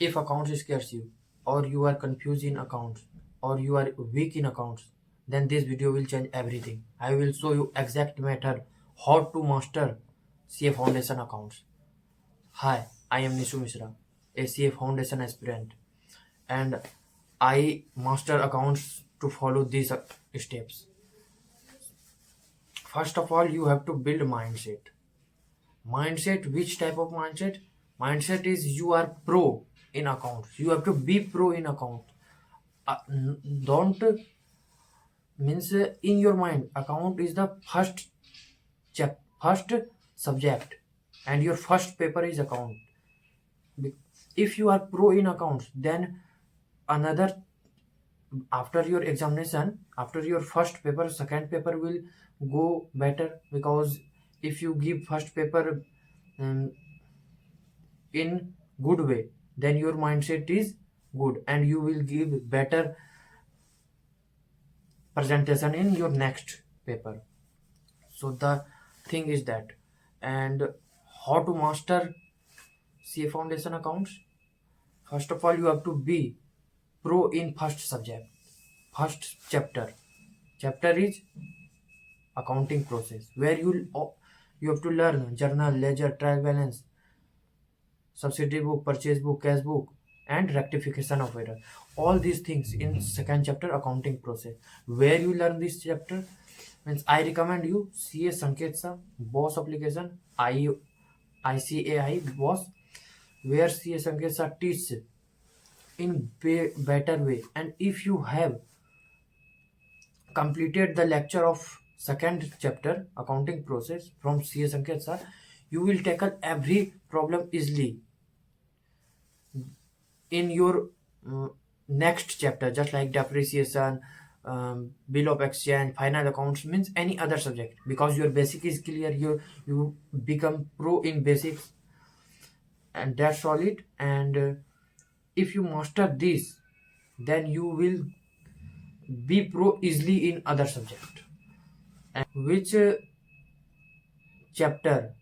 If accounts scares you, or you are confused in accounts, or you are weak in accounts, then this video will change everything. I will show you exact method how to master CA Foundation accounts. Hi, I am Nishu Mishra, a CA Foundation aspirant, and I master accounts to follow these steps. First of all, you have to build mindset. Mindset, which type of mindset? Mindset is you are pro in accounts. You have to be pro in account. Don't means in your mind account is the first subject, and your first paper is account. If you are pro in accounts, then another, after your examination, after your first paper, second paper will go better, because if you give first paper um, in good way, then your mindset is good and you will give better presentation in your next paper. So the thing is that. And how to master CA Foundation accounts? First of all, you have to be pro in first subject, first chapter. Chapter is accounting process, where you have to learn journal, ledger, trial balance, subsidiary book, purchase book, cash book, and rectification of error. All these things in second chapter, accounting process. Where you learn this chapter means I recommend you CA Sanket Sa boss application, ICAI boss, where CA Sanket Sa teach in better way. And if you have completed the lecture of second chapter, accounting process, from CA Sanket Sa, you will tackle every problem easily in your next chapter, just like depreciation, bill of exchange, final accounts, means any other subject, because your basic is clear. You become pro in basics, and that's solid. And if you master this, then you will be pro easily in other subject. And which chapter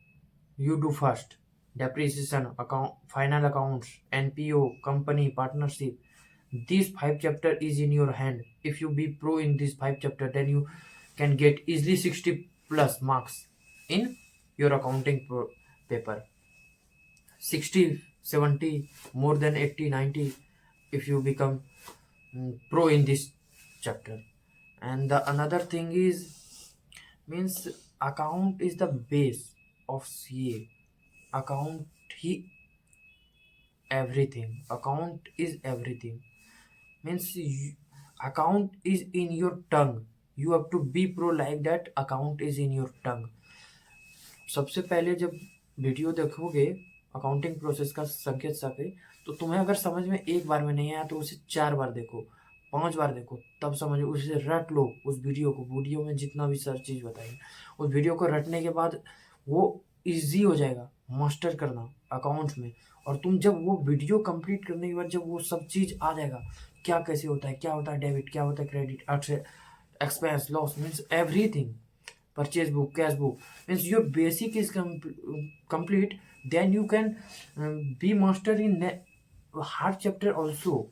you do first? Depreciation, account, final accounts, NPO, company, partnership. These 5 chapter is in your hand. If you be pro in these 5 chapter, then you can get easily 60 plus marks in your accounting paper. 60, 70, more than 80, 90, if you become pro in this chapter. And the another thing is, means account is the base of CA. Account he everything. Account is everything. Means account is in your tongue. You have to be pro like that. Account is in your tongue. सबसे पहले जब video देखोगे accounting process का संकेत सा पे, तो तुम्हें अगर समझ में एक बार में नहीं आया तो उसे 4 बार देखो, 5 बार देखो, तब समझो, उसे रट लो उस वीडियो को। वीडियो में जितना भी सर चीज़ बताएंगे, उस वीडियो को रटने के बाद वो इजी हो जाएगा मास्टर करना अकाउंट्स में। और तुम जब वो वीडियो कंप्लीट करने के बाद जब वो सब चीज़ आ जाएगा, क्या कैसे होता है, क्या होता है डेबिट, क्या होता है credit, expense, loss, means everything, purchase book, cash book, means your basic is complete, then you can be master in hard chapter also.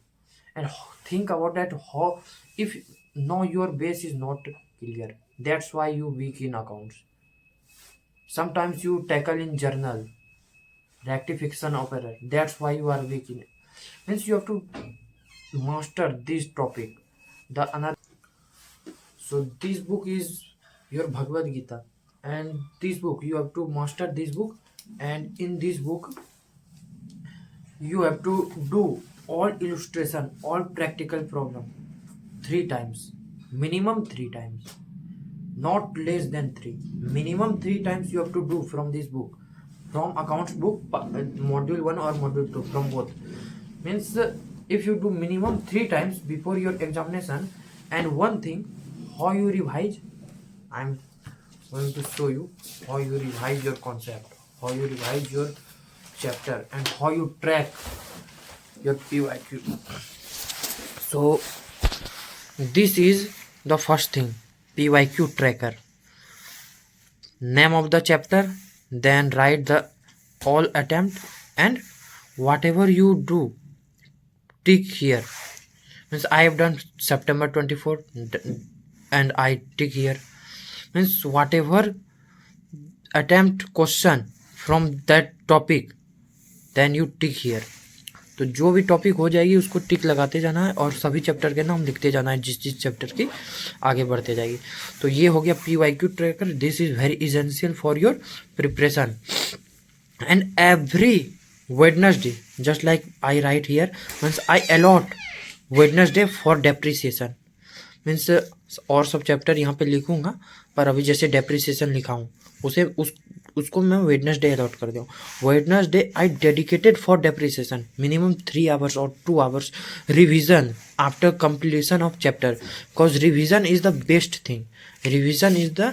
And think about that, how if now your base is not clear, that's why you weak in accounts. Sometimes you tackle in journal, rectification of error, that's why you are weak in it. Means you have to master this topic. The another, so this book is your Bhagavad Gita, and this book you have to master this book. And in this book you have to do all illustration, all practical problem 3 times, minimum 3 times, not less than 3, minimum 3 times you have to do from this book, from accounts book, module 1 or module 2, from both. Means if you do minimum 3 times before your examination. And one thing, how you revise, I'm going to show you how you revise your concept, how you revise your chapter, and how you track your PYQ. So this is the first thing, PYQ tracker. Name of the chapter, then write the all attempt, and whatever you do tick here. Means I have done September 24 and I tick here. Means whatever attempt question from that topic, then you tick here. तो जो भी topic हो जाएगी उसको टिक लगाते जाना है और सभी चैप्टर के नाम लिखते जाना है जिस जिस चैप्टर की आगे बढ़ते जाएगी. तो ये हो गया PYQ tracker. This is very essential for your preparation. And every Wednesday, just like I write here, means I allot Wednesday for depreciation. Means और सब चैप्टर यहाँ पे लिखूंगा, पर अभी जैसे डेप्रिसिएशन लिखा हूँ उसे उसको मैं वेडनेसडे अलॉट कर दूँ. Wednesday I dedicated for depreciation. Minimum 3 hours और 2 hours revision after completion of chapter, because revision is the best thing. Revision is the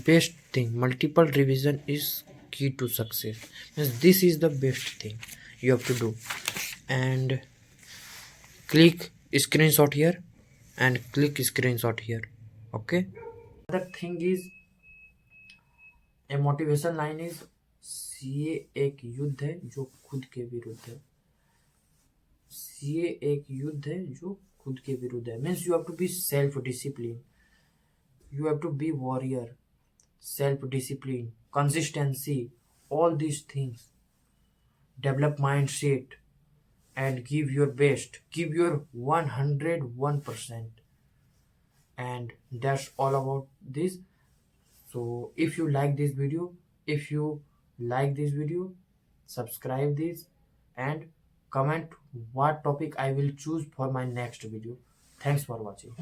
best thing. Multiple revision is key to success. Means this is the best thing you have to do. And click screenshot here and click screenshot here. Okay. Other thing is a motivation line is CA एक युद्ध है जो खुद के विरुद्ध है. CA एक युद्ध है जो खुद के विरुद्ध है. Means you have to be self discipline. You have to be warrior. Self discipline, consistency, all these things. Develop mindset and give your best. Give your 101%. And that's all about this. So if you like this video, subscribe this and comment what topic I will choose for my next video. Thanks for watching.